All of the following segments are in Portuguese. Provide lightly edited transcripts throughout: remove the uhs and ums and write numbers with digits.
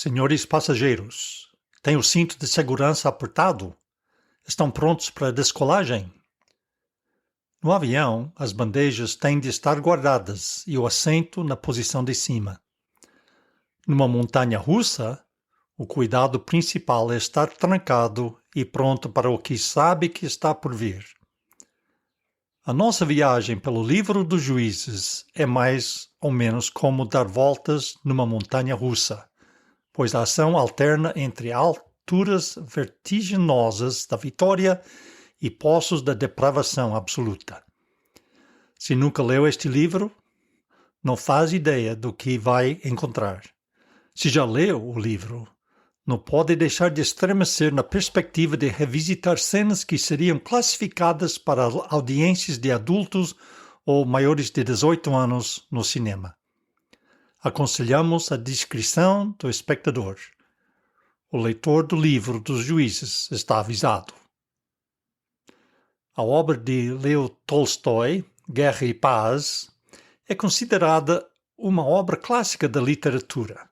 Senhores passageiros, têm o cinto de segurança apertado? Estão prontos para a descolagem? No avião, as bandejas têm de estar guardadas e o assento na posição de cima. Numa montanha-russa, o cuidado principal é estar trancado e pronto para o que sabe que está por vir. A nossa viagem pelo livro dos Juízes é mais ou menos como dar voltas numa montanha-russa, pois a ação alterna entre alturas vertiginosas da vitória e poços da depravação absoluta. Se nunca leu este livro, não faz ideia do que vai encontrar. Se já leu o livro, não pode deixar de estremecer na perspectiva de revisitar cenas que seriam classificadas para audiências de adultos ou maiores de 18 anos no cinema. Aconselhamos a discrição do espectador. O leitor do livro dos Juízes está avisado. A obra de Leo Tolstói, Guerra e Paz, é considerada uma obra clássica da literatura,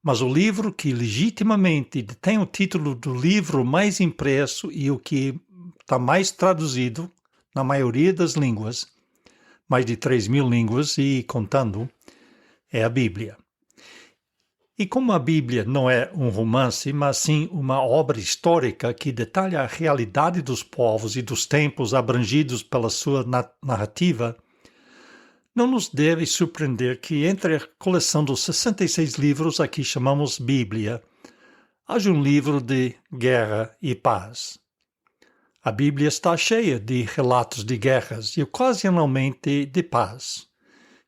mas o livro que legitimamente detém o título do livro mais impresso e o que está mais traduzido na maioria das línguas, mais de 3.000 línguas e contando, é a Bíblia. E como a Bíblia não é um romance, mas sim uma obra histórica que detalha a realidade dos povos e dos tempos abrangidos pela sua narrativa, não nos deve surpreender que entre a coleção dos 66 livros a que chamamos Bíblia, haja um livro de guerra e paz. A Bíblia está cheia de relatos de guerras e ocasionalmente de paz,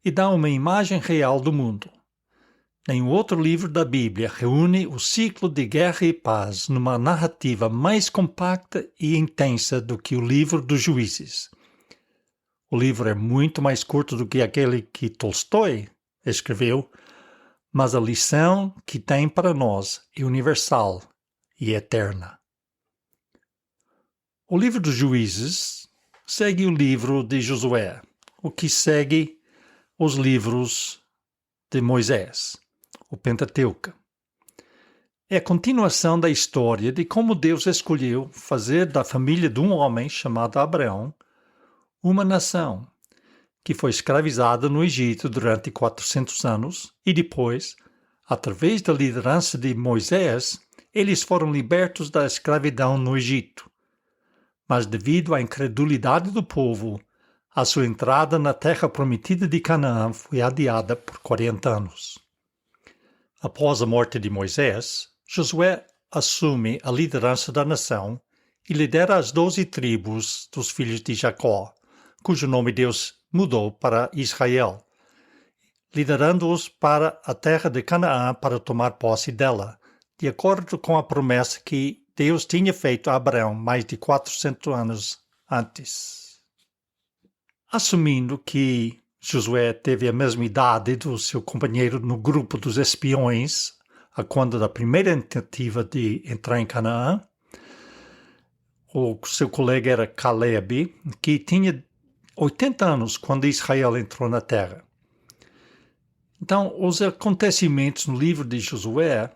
e dá uma imagem real do mundo. Nenhum outro livro da Bíblia reúne o ciclo de guerra e paz numa narrativa mais compacta e intensa do que o livro dos Juízes. O livro é muito mais curto do que aquele que Tolstói escreveu, mas a lição que tem para nós é universal e eterna. O livro dos Juízes segue o livro de Josué, o que segue os livros de Moisés, o Pentateuco. É a continuação da história de como Deus escolheu fazer da família de um homem chamado Abraão uma nação que foi escravizada no Egito durante 400 anos e depois, através da liderança de Moisés, eles foram libertos da escravidão no Egito. Mas devido à incredulidade do povo, a sua entrada na terra prometida de Canaã foi adiada por 40 anos. Após a morte de Moisés, Josué assume a liderança da nação e lidera as 12 tribos dos filhos de Jacó, cujo nome Deus mudou para Israel, liderando-os para a terra de Canaã para tomar posse dela, de acordo com a promessa que Deus tinha feito a Abraão mais de 400 anos antes. Assumindo que Josué teve a mesma idade do seu companheiro no grupo dos espiões, a quando da primeira tentativa de entrar em Canaã, o seu colega era Caleb, que tinha 80 anos quando Israel entrou na terra. Então, os acontecimentos no livro de Josué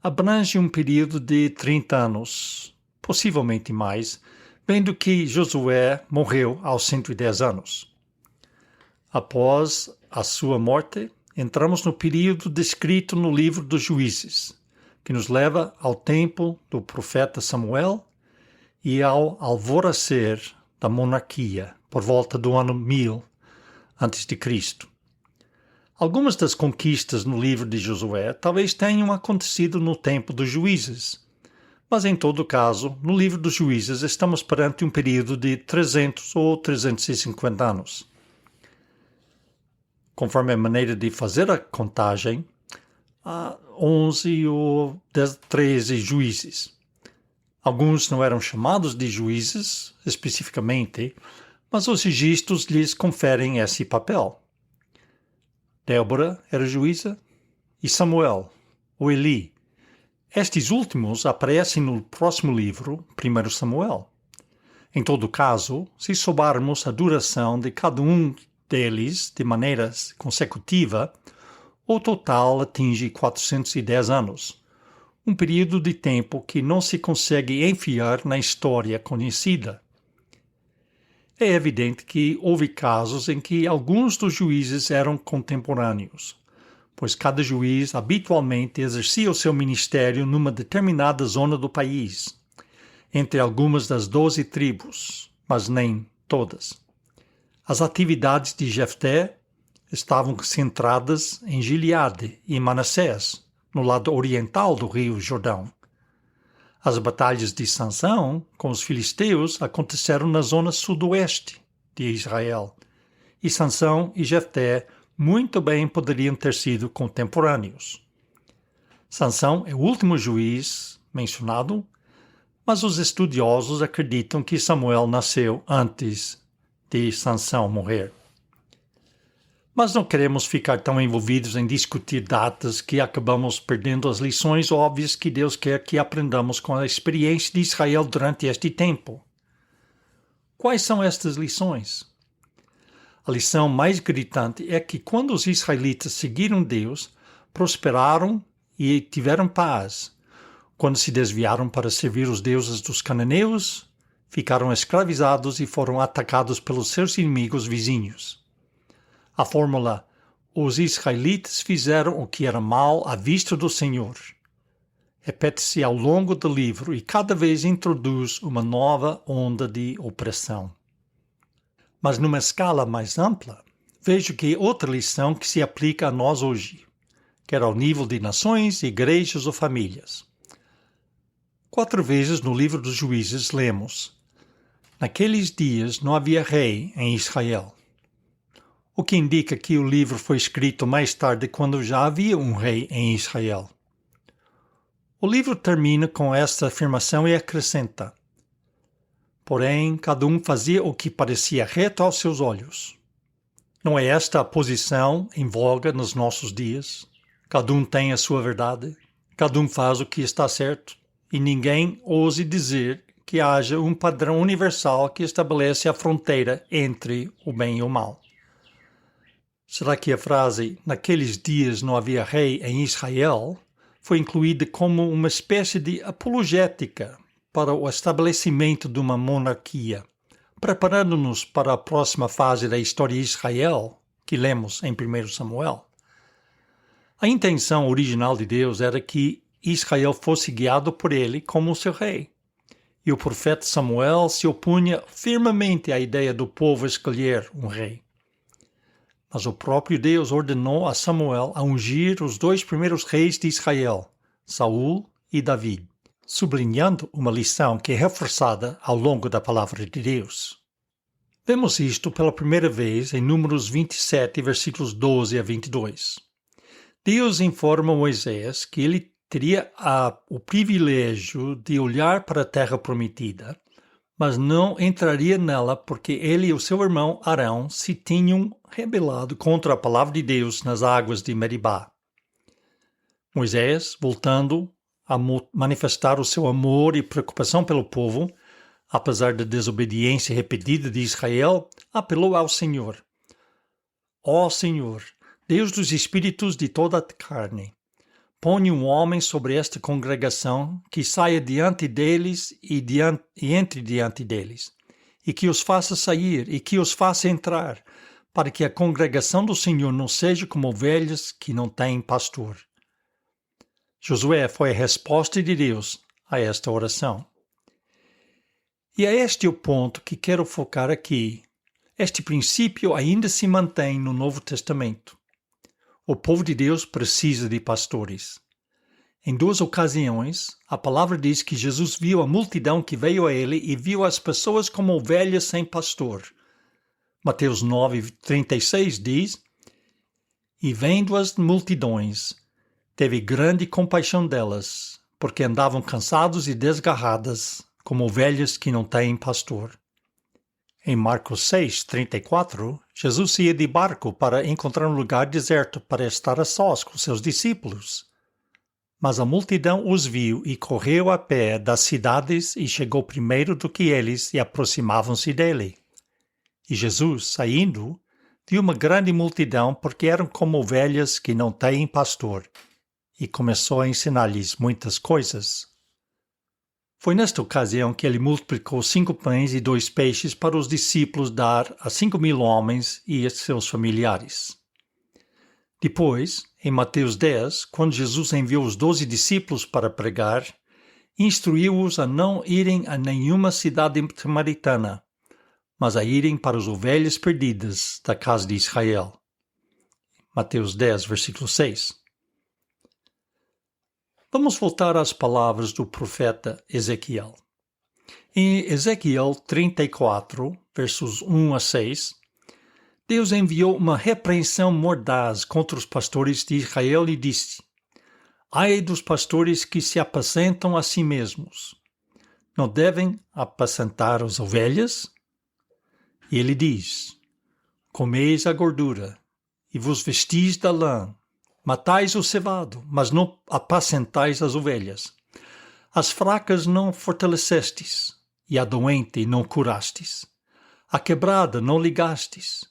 abrangem um período de 30 anos, possivelmente mais, vendo que Josué morreu aos 110 anos. Após a sua morte, entramos no período descrito no livro dos Juízes, que nos leva ao tempo do profeta Samuel e ao alvorecer da monarquia, por volta do ano 1000 a.C. Algumas das conquistas no livro de Josué talvez tenham acontecido no tempo dos Juízes, mas em todo caso, no livro dos Juízes estamos perante um período de 300 ou 350 anos. Conforme a maneira de fazer a contagem, há 11 ou 13 juízes. Alguns não eram chamados de juízes, especificamente, mas os registros lhes conferem esse papel. Débora era juíza e Samuel, ou Eli. Estes últimos aparecem no próximo livro, 1 Samuel. Em todo caso, se soubermos a duração de cada um deles de maneira consecutiva, O total atinge 410 anos, um período de tempo que não se consegue enfiar na história conhecida. É evidente que houve casos em que alguns dos juízes eram contemporâneos, pois cada juiz habitualmente exercia o seu ministério numa determinada zona do país, entre algumas das 12 tribos, mas nem todas. As atividades de Jefté estavam centradas em Gileade e Manassés, no lado oriental do rio Jordão. As batalhas de Sansão com os filisteus aconteceram na zona sudoeste de Israel, e Sansão e Jefté muito bem poderiam ter sido contemporâneos. Sansão é o último juiz mencionado, mas os estudiosos acreditam que Samuel nasceu antes de Sansão morrer. Mas não queremos ficar tão envolvidos em discutir datas que acabamos perdendo as lições óbvias que Deus quer que aprendamos com a experiência de Israel durante este tempo. Quais são estas lições? A lição mais gritante é que quando os israelitas seguiram Deus, prosperaram e tiveram paz. Quando se desviaram para servir os deuses dos cananeus, ficaram escravizados e foram atacados pelos seus inimigos vizinhos. A fórmula, os israelitas fizeram o que era mal à vista do Senhor, repete-se ao longo do livro e cada vez introduz uma nova onda de opressão. Mas numa escala mais ampla, vejo que outra lição que se aplica a nós hoje, quer ao nível de nações, igrejas ou famílias. 4 vezes no livro dos Juízes lemos: naqueles dias não havia rei em Israel. O que indica que o livro foi escrito mais tarde quando já havia um rei em Israel. O livro termina com esta afirmação e acrescenta: porém, cada um fazia o que parecia reto aos seus olhos. Não é esta a posição em voga nos nossos dias? Cada um tem a sua verdade, cada um faz o que está certo, e ninguém ouse dizer que haja um padrão universal que estabelece a fronteira entre o bem e o mal. Será que a frase "naqueles dias não havia rei em Israel" foi incluída como uma espécie de apologética para o estabelecimento de uma monarquia, preparando-nos para a próxima fase da história de Israel, que lemos em 1 Samuel? A intenção original de Deus era que Israel fosse guiado por ele como seu rei, e o profeta Samuel se opunha firmemente à ideia do povo escolher um rei. Mas o próprio Deus ordenou a Samuel a ungir os 2 primeiros reis de Israel, Saul e Davi, sublinhando uma lição que é reforçada ao longo da palavra de Deus. Vemos isto pela primeira vez em Números 27, versículos 12 a 22. Deus informa Moisés que ele teria o privilégio de olhar para a terra prometida, mas não entraria nela porque ele e o seu irmão Arão se tinham rebelado contra a palavra de Deus nas águas de Meribá. Moisés, voltando a manifestar o seu amor e preocupação pelo povo, apesar da desobediência repetida de Israel, apelou ao Senhor. Ó Senhor, Deus dos espíritos de toda a carne, põe um homem sobre esta congregação que saia diante deles e entre diante deles, e que os faça sair e que os faça entrar, para que a congregação do Senhor não seja como ovelhas que não têm pastor. Josué foi a resposta de Deus a esta oração. E é este o ponto que quero focar aqui. Este princípio ainda se mantém no Novo Testamento. O povo de Deus precisa de pastores. Em 2 ocasiões, a palavra diz que Jesus viu a multidão que veio a ele e viu as pessoas como ovelhas sem pastor. Mateus 9:36 diz: e vendo as multidões, teve grande compaixão delas, porque andavam cansados e desgarradas, como ovelhas que não têm pastor. Em Marcos 6:34, Jesus ia de barco para encontrar um lugar deserto para estar a sós com seus discípulos. Mas a multidão os viu e correu a pé das cidades e chegou primeiro do que eles e aproximavam-se dele. E Jesus, saindo, de uma grande multidão, porque eram como ovelhas que não têm pastor, e começou a ensinar-lhes muitas coisas. Foi nesta ocasião que ele multiplicou 5 pães e 2 peixes para os discípulos dar a 5.000 homens e a seus familiares. Depois, em Mateus 10, quando Jesus enviou os 12 discípulos para pregar, instruiu-os a não irem a nenhuma cidade samaritana, mas a irem para as ovelhas perdidas da casa de Israel. Mateus 10, versículo 6. Vamos voltar às palavras do profeta Ezequiel. Em Ezequiel 34, versos 1 a 6, Deus enviou uma repreensão mordaz contra os pastores de Israel e disse: Ai dos pastores que se apacentam a si mesmos. Não devem apacentar as ovelhas? E ele diz: Comeis a gordura, e vos vestis da lã. Matais o cevado, mas não apacentais as ovelhas. As fracas não fortalecestes, e a doente não curastes. A quebrada não ligastes,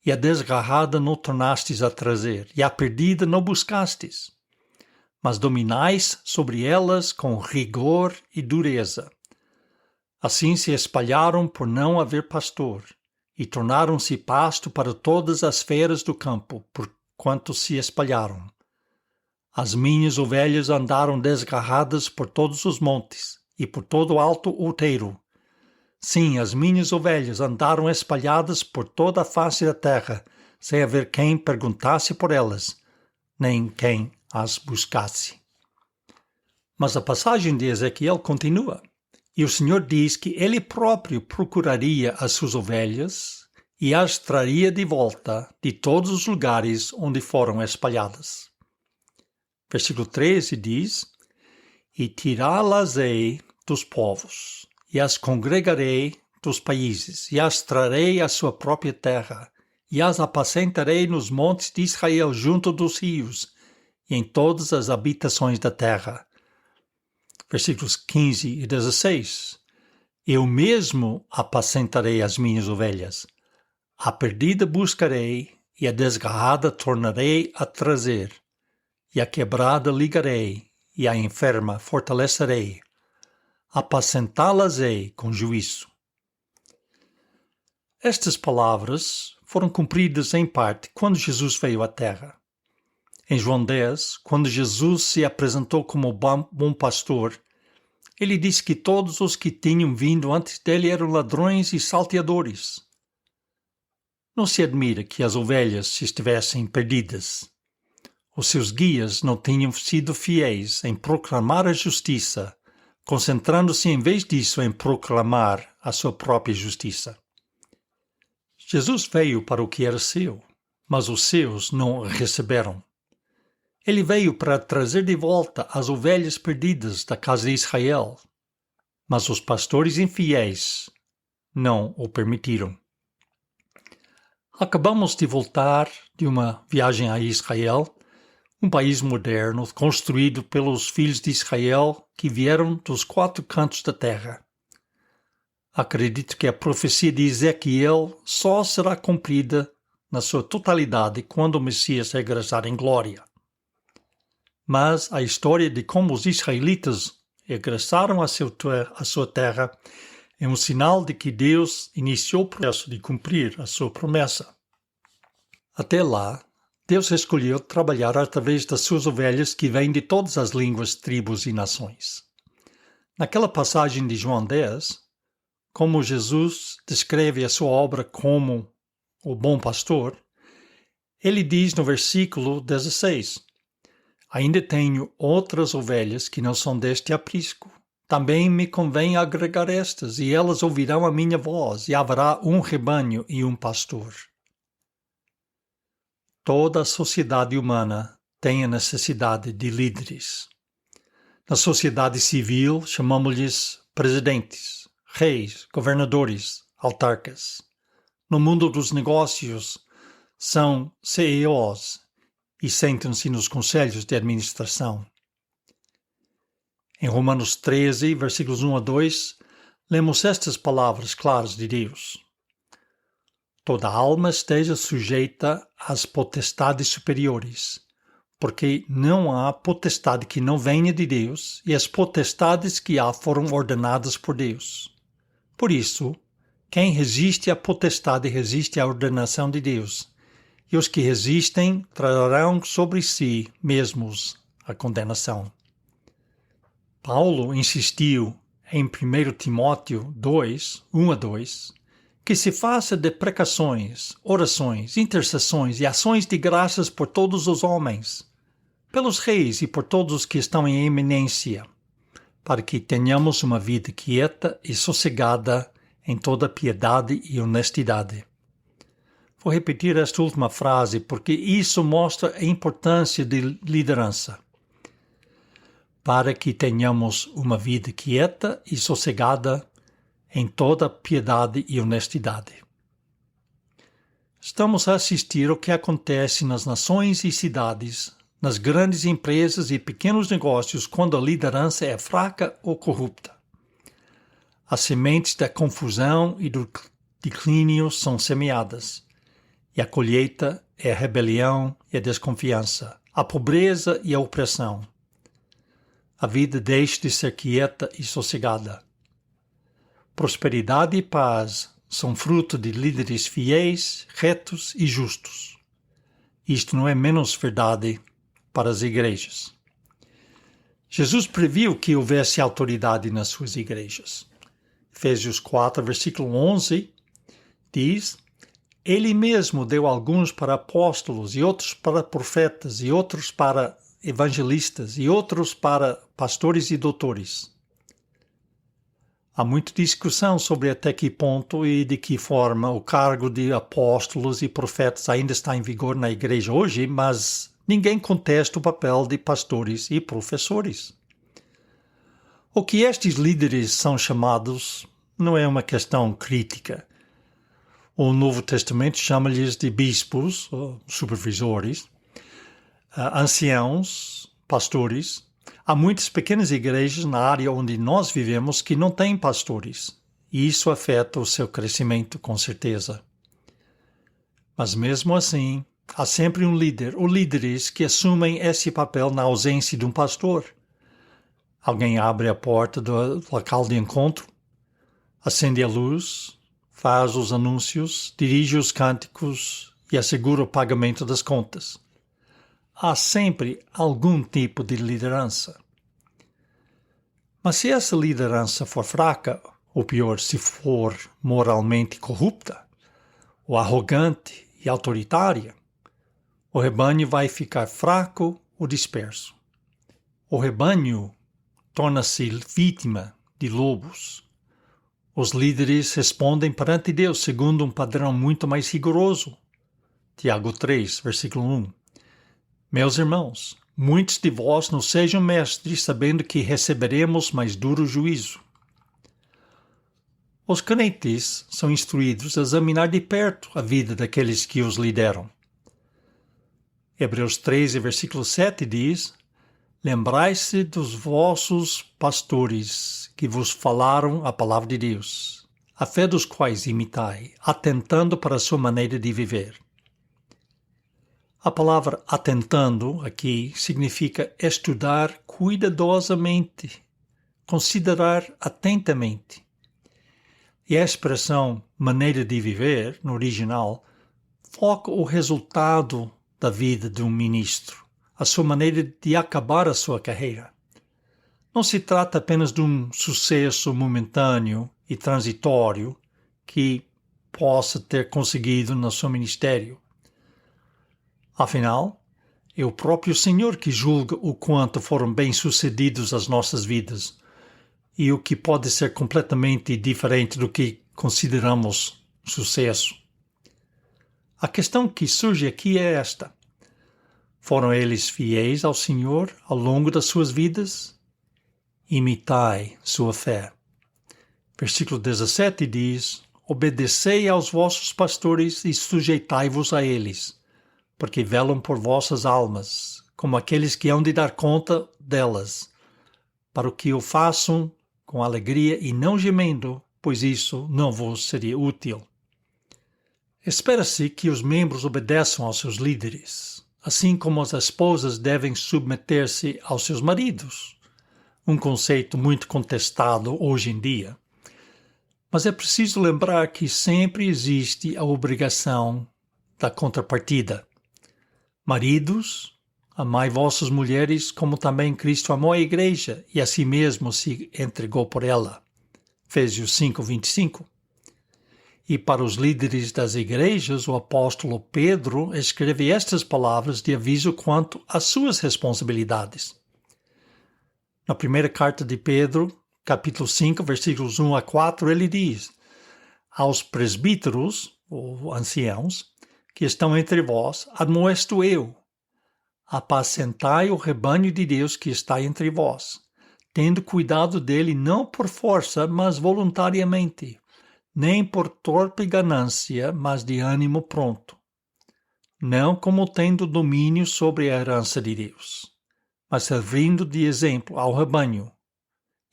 e a desgarrada não tornastes a trazer, e a perdida não buscastes. Mas dominais sobre elas com rigor e dureza. Assim se espalharam por não haver pastor, e tornaram-se pasto para todas as feras do campo, porquanto se espalharam. As minhas ovelhas andaram desgarradas por todos os montes, e por todo o alto outeiro. Sim, as minhas ovelhas andaram espalhadas por toda a face da terra, sem haver quem perguntasse por elas, nem quem as buscasse. Mas a passagem de Ezequiel continua, e o Senhor diz que Ele próprio procuraria as suas ovelhas e as traria de volta de todos os lugares onde foram espalhadas. Versículo 13 diz: E tirá-las-ei dos povos, e as congregarei dos países, e as trarei à sua própria terra, e as apacentarei nos montes de Israel junto dos rios, e em todas as habitações da terra. Versículos 15 e 16. Eu mesmo apacentarei as minhas ovelhas. A perdida buscarei, e a desgarrada tornarei a trazer. E a quebrada ligarei, e a enferma fortalecerei. Apacentá-las-ei com juízo. Estas palavras foram cumpridas em parte quando Jesus veio à terra. Em João 10, quando Jesus se apresentou como bom pastor, ele disse que todos os que tinham vindo antes dele eram ladrões e salteadores. Não se admira que as ovelhas estivessem perdidas. Os seus guias não tinham sido fiéis em proclamar a justiça, concentrando-se em vez disso em proclamar a sua própria justiça. Jesus veio para o que era seu, mas os seus não o receberam. Ele veio para trazer de volta as ovelhas perdidas da casa de Israel, mas os pastores infiéis não o permitiram. Acabamos de voltar de uma viagem a Israel, um país moderno construído pelos filhos de Israel que vieram dos 4 cantos da terra. Acredito que a profecia de Ezequiel só será cumprida na sua totalidade quando o Messias regressar em glória. Mas a história de como os israelitas regressaram à sua terra é um sinal de que Deus iniciou o processo de cumprir a sua promessa. Até lá, Deus escolheu trabalhar através das suas ovelhas que vêm de todas as línguas, tribos e nações. Naquela passagem de João 10, como Jesus descreve a sua obra como o bom pastor, ele diz no versículo 16: Ainda tenho outras ovelhas que não são deste aprisco. Também me convém agregar estas, e elas ouvirão a minha voz, e haverá um rebanho e um pastor. Toda a sociedade humana tem a necessidade de líderes. Na sociedade civil, chamamos-lhes presidentes, reis, governadores, autarcas. No mundo dos negócios, são CEOs e sentam-se nos conselhos de administração. Em Romanos 13, versículos 1 a 2, lemos estas palavras claras de Deus. toda alma esteja sujeita às potestades superiores, porque não há potestade que não venha de Deus, e as potestades que há foram ordenadas por Deus. Por isso, quem resiste à potestade resiste à ordenação de Deus, e os que resistem trarão sobre si mesmos a condenação. Paulo insistiu em 1 Timóteo 2, 1-2, que se faça deprecações, orações, intercessões e ações de graças por todos os homens, pelos reis e por todos os que estão em eminência, para que tenhamos uma vida quieta e sossegada em toda piedade e honestidade. Vou repetir esta última frase porque isso mostra a importância de liderança. Para que tenhamos uma vida quieta e sossegada em toda piedade e honestidade. Estamos a assistir ao que acontece nas nações e cidades, nas grandes empresas e pequenos negócios quando a liderança é fraca ou corrupta. As sementes da confusão e do declínio são semeadas, e a colheita é a rebelião e a desconfiança, a pobreza e a opressão. A vida deixa de ser quieta e sossegada. Prosperidade e paz são fruto de líderes fiéis, retos e justos. Isto não é menos verdade para as igrejas. Jesus previu que houvesse autoridade nas suas igrejas. Efésios 4, versículo 11, diz: Ele mesmo deu alguns para apóstolos, e outros para profetas, e outros para evangelistas, e outros para pastores e doutores. Há muita discussão sobre até que ponto e de que forma o cargo de apóstolos e profetas ainda está em vigor na igreja hoje, mas ninguém contesta o papel de pastores e professores. O que estes líderes são chamados não é uma questão crítica. O Novo Testamento chama-lhes de bispos, ou supervisores, anciãos, pastores. Há muitas pequenas igrejas na área onde nós vivemos que não têm pastores, e isso afeta o seu crescimento, com certeza. Mas mesmo assim, há sempre um líder ou líderes que assumem esse papel na ausência de um pastor. Alguém abre a porta do local de encontro, acende a luz, faz os anúncios, dirige os cânticos e assegura o pagamento das contas. Há sempre algum tipo de liderança. Mas se essa liderança for fraca, ou pior, se for moralmente corrupta, ou arrogante e autoritária, o rebanho vai ficar fraco ou disperso. O rebanho torna-se vítima de lobos. Os líderes respondem perante Deus segundo um padrão muito mais rigoroso. Tiago 3, versículo 1. Meus irmãos, muitos de vós não sejam mestres, sabendo que receberemos mais duro juízo. Os crentes são instruídos a examinar de perto a vida daqueles que os lideram. Hebreus 13, versículo 7 diz: Lembrai-se dos vossos pastores que vos falaram a palavra de Deus, a fé dos quais imitai, atentando para a sua maneira de viver. A palavra atentando aqui significa estudar cuidadosamente, considerar atentamente. E a expressão maneira de viver, no original, foca o resultado da vida de um ministro, a sua maneira de acabar a sua carreira. Não se trata apenas de um sucesso momentâneo e transitório que possa ter conseguido no seu ministério. Afinal, é o próprio Senhor que julga o quanto foram bem-sucedidos as nossas vidas e o que pode ser completamente diferente do que consideramos sucesso. A questão que surge aqui é esta: foram eles fiéis ao Senhor ao longo das suas vidas? Imitai sua fé. Versículo 17 diz: Obedecei aos vossos pastores e sujeitai-vos a eles, porque velam por vossas almas, como aqueles que hão de dar conta delas, para o que o façam com alegria e não gemendo, pois isso não vos seria útil. Espera-se que os membros obedeçam aos seus líderes, assim como as esposas devem submeter-se aos seus maridos, um conceito muito contestado hoje em dia. Mas é preciso lembrar que sempre existe a obrigação da contrapartida. Maridos, amai vossas mulheres como também Cristo amou a igreja e a si mesmo se entregou por ela. Efésios 5:25. E para os líderes das igrejas, o apóstolo Pedro escreve estas palavras de aviso quanto às suas responsabilidades. Na primeira carta de Pedro, capítulo 5, versículos 1 a 4, ele diz: aos presbíteros, ou anciãos, que estão entre vós, admoesto eu: apacentai o rebanho de Deus que está entre vós, tendo cuidado dele não por força, mas voluntariamente, nem por torpe ganância, mas de ânimo pronto, não como tendo domínio sobre a herança de Deus, mas servindo de exemplo ao rebanho.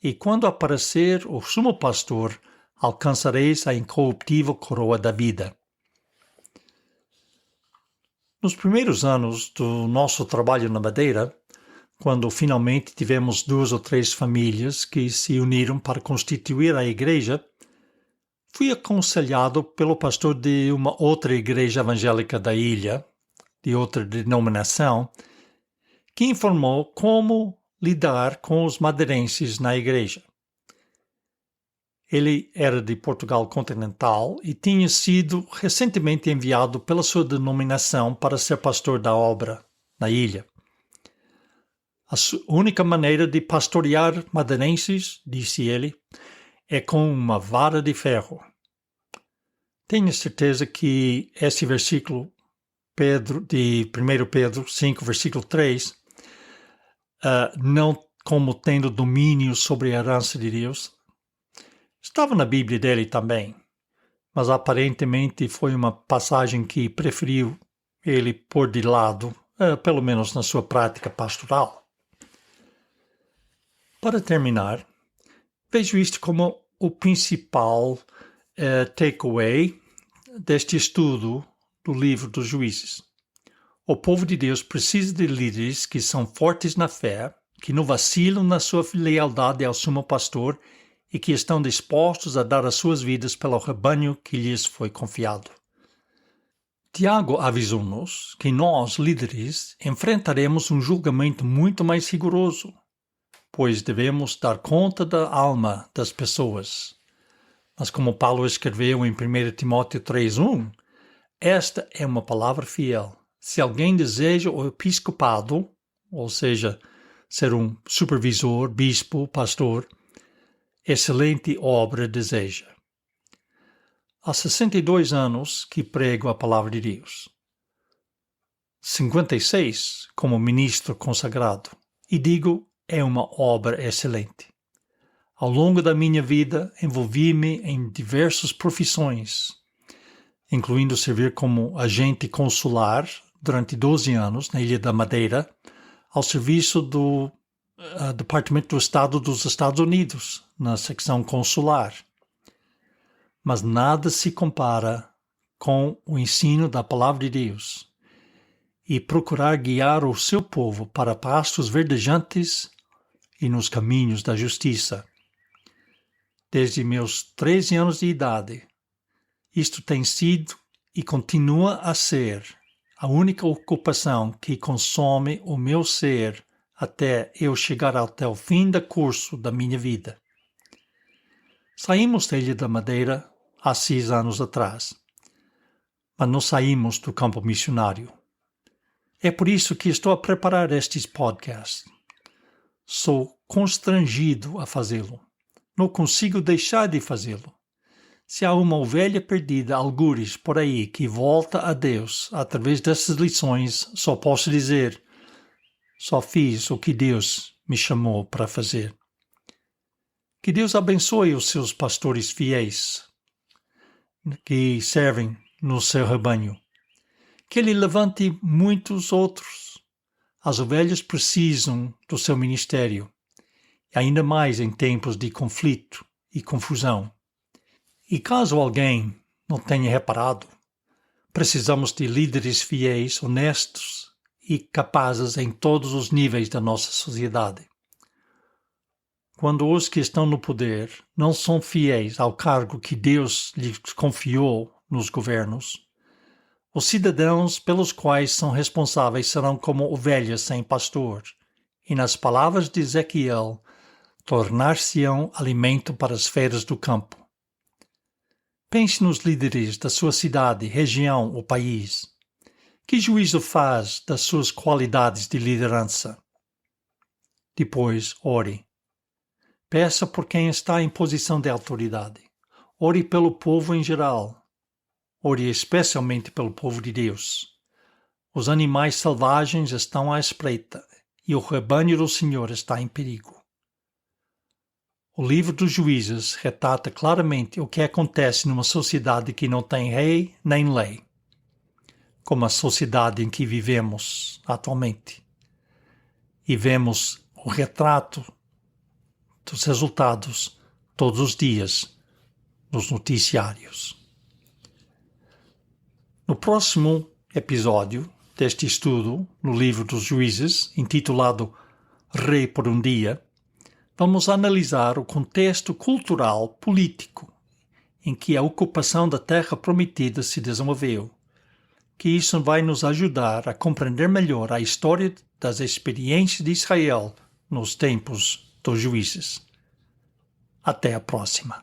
E quando aparecer o sumo pastor, alcançareis a incorruptível coroa da vida. Nos primeiros anos do nosso trabalho na Madeira, quando finalmente tivemos 2 ou 3 famílias que se uniram para constituir a igreja, fui aconselhado pelo pastor de uma outra igreja evangélica da ilha, de outra denominação, que informou como lidar com os madeirenses na igreja. Ele era de Portugal continental e tinha sido recentemente enviado pela sua denominação para ser pastor da obra na ilha. A única maneira de pastorear madeirenses, disse ele, é com uma vara de ferro. Tenho certeza que esse versículo de 1 Pedro 5, versículo 3, não como tendo domínio sobre a herança de Deus, estava na Bíblia dele também, mas aparentemente foi uma passagem que preferiu ele pôr de lado, pelo menos na sua prática pastoral. Para terminar, vejo isto como o principal takeaway deste estudo do livro dos Juízes. O povo de Deus precisa de líderes que são fortes na fé, que não vacilam na sua lealdade ao sumo pastor e que estão dispostos a dar as suas vidas pelo rebanho que lhes foi confiado. Tiago avisou-nos que nós, líderes, enfrentaremos um julgamento muito mais rigoroso, pois devemos dar conta da alma das pessoas. Mas como Paulo escreveu em 1 Timóteo 3:1, esta é uma palavra fiel. Se alguém deseja o episcopado, ou seja, ser um supervisor, bispo, pastor, excelente obra deseja. Há 62 anos que prego a palavra de Deus. 56 como ministro consagrado. E digo, é uma obra excelente. Ao longo da minha vida, envolvi-me em diversas profissões, incluindo servir como agente consular durante 12 anos na Ilha da Madeira, ao serviço do Departamento do Estado dos Estados Unidos, na secção consular. Mas nada se compara com o ensino da Palavra de Deus e procurar guiar o seu povo para pastos verdejantes e nos caminhos da justiça. Desde meus 13 anos de idade, isto tem sido e continua a ser a única ocupação que consome o meu ser até eu chegar até o fim do curso da minha vida. Saímos da Ilha da Madeira há 6 anos atrás, mas não saímos do campo missionário. É por isso que estou a preparar estes podcasts. Sou constrangido a fazê-lo. Não consigo deixar de fazê-lo. Se há uma ovelha perdida, algures, por aí, que volta a Deus através dessas lições, só posso dizer, só fiz o que Deus me chamou para fazer. Que Deus abençoe os seus pastores fiéis, que servem no seu rebanho. Que Ele levante muitos outros. As ovelhas precisam do seu ministério, ainda mais em tempos de conflito e confusão. E caso alguém não tenha reparado, Precisamos de líderes fiéis, honestos e capazes em todos os níveis da nossa sociedade. Quando os que estão no poder não são fiéis ao cargo que Deus lhes confiou nos governos, os cidadãos pelos quais são responsáveis serão como ovelhas sem pastor, e nas palavras de Ezequiel, tornar-se-ão alimento para as feras do campo. Pense nos líderes da sua cidade, região ou país. Que juízo faz das suas qualidades de liderança? Depois, ore. Peça por quem está em posição de autoridade. Ore pelo povo em geral. Ore especialmente pelo povo de Deus. Os animais selvagens estão à espreita e o rebanho do Senhor está em perigo. O livro dos Juízes retrata claramente o que acontece numa sociedade que não tem rei nem lei, como a sociedade em que vivemos atualmente. E vemos o retrato dos resultados todos os dias nos noticiários. No próximo episódio deste estudo, no livro dos Juízes, intitulado Rei por um Dia, vamos analisar o contexto cultural político em que a ocupação da Terra Prometida se desenvolveu, que isso vai nos ajudar a compreender melhor a história das experiências de Israel nos tempos dos Juízes. Até a próxima.